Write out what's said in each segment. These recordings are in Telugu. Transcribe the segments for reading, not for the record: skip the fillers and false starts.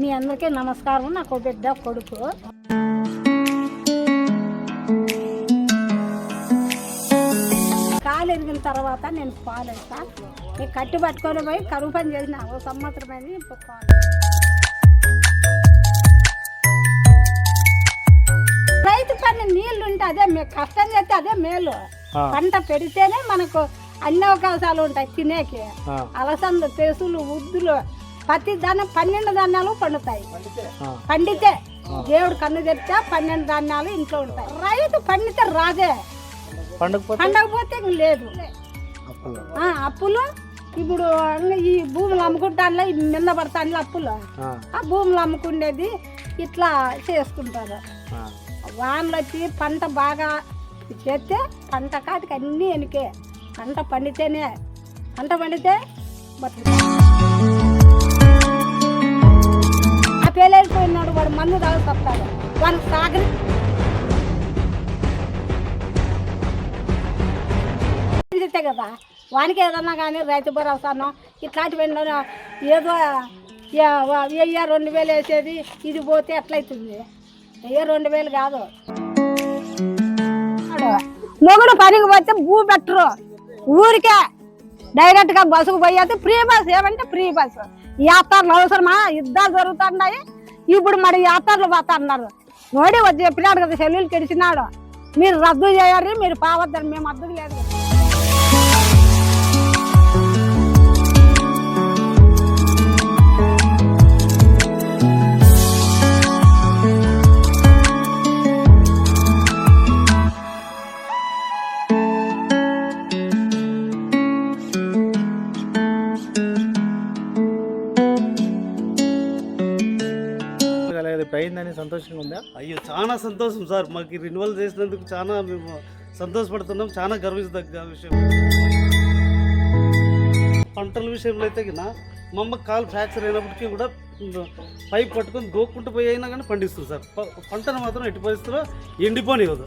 మీ అందరికీ నమస్కారం. నాకు బిడ్డ కొడుకు. కాలు ఎరిగిన తర్వాత నేను పాలు వేస్తా. నేను కట్టి పట్టుకొని పోయి కరువు పని చేసిన ఓ సంవత్సరం అని రైతు పని నీళ్లు ఉంటే అదే కష్టం చేస్తే అదే మేలు. పంట పెడితేనే మనకు అన్ని అవకాశాలు ఉంటాయి తినేకి. అలసంద, పెసులు, ఉద్దులు, ప్రతి ధాన్యం 12 ధాన్యాలు పండుతాయి. పండితే దేవుడు కన్ను తెరిస్తే 12 ధాన్యాలు ఇంట్లో ఉంటాయి. రైతు పండితే రాదే, పండకపోతే లేదు. అప్పులు ఇప్పుడు ఈ భూములు అమ్ముకుంటాను, నిన్న పడతాను అప్పులు. ఆ భూములు అమ్ముకునేది ఇట్లా చేసుకుంటారు. వానలు వచ్చి పంట బాగా చేస్తే పంట కాటికి అన్నీ వెనుకే. పంట పండితే బతుకుతాయి. ఆ పేలేసిపోయినాడు వాడు మందు తాగుతాడు. వానికి సాగరి కదా, వానికి ఏదన్నా కానీ రైతు భరోసానో ఇట్లాంటివి ఏదో 1000-2000 వేసేది ఇది పోతే ఎట్లయితుంది? 1000-2000 కాదు. మొగుడు పనికి పోతే భూ పెట్టరు, ఊరికే డైరెక్ట్గా బస్సుకు పోయేది. ఫ్రీ బస్ ఏమంటే ఫ్రీ బస్సు. యాత్రలు అవసరమా? యుద్ధాలు జరుగుతున్నాయి. ఇప్పుడు మరి యాత్రలు పోతున్నారు. మోడీ వచ్చి చెప్పినాడు కదా, సెల్లులు తెరిచినాడు, మీరు రద్దు చేయాలి, మీరు పావద్దని. మేము అద్దు లేదు. అయిందని సంతోషంగా ఉందా? అయ్యో చాలా సంతోషం సార్. మాకు రిన్యువల్ చేసినందుకు చాలా మేము సంతోషపడుతున్నాం. చాలా గర్వించదగ్గ విషయం. పంటల విషయంలో అయితే మా అమ్మ కాలు ఫ్రాక్చర్ అయినప్పటికీ కూడా పైప్ పట్టుకొని గోక్కుంటూ పోయి అయినా కానీ పండిస్తుంది సార్. పంటను మాత్రం ఎట్టి పరిస్థితుల్లో ఎండిపోనివ్వదు.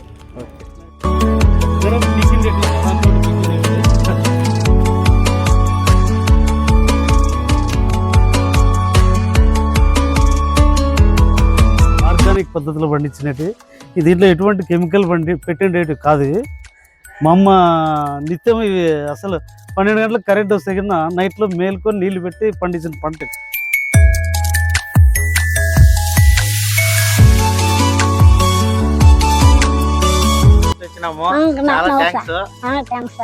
ఆర్గానిక్ పద్ధతిలో పండించినట్టు దీంట్లో ఎటువంటి కెమికల్ పెట్టినట్టు కాదు. మా అమ్మ నిత్యం ఇవి అసలు 12 గంటలకు కరెంట్ వస్తే కింద నైట్లో మేల్కొని నీళ్లు పెట్టి పండించిన పంట. చాలా థ్యాంక్స్.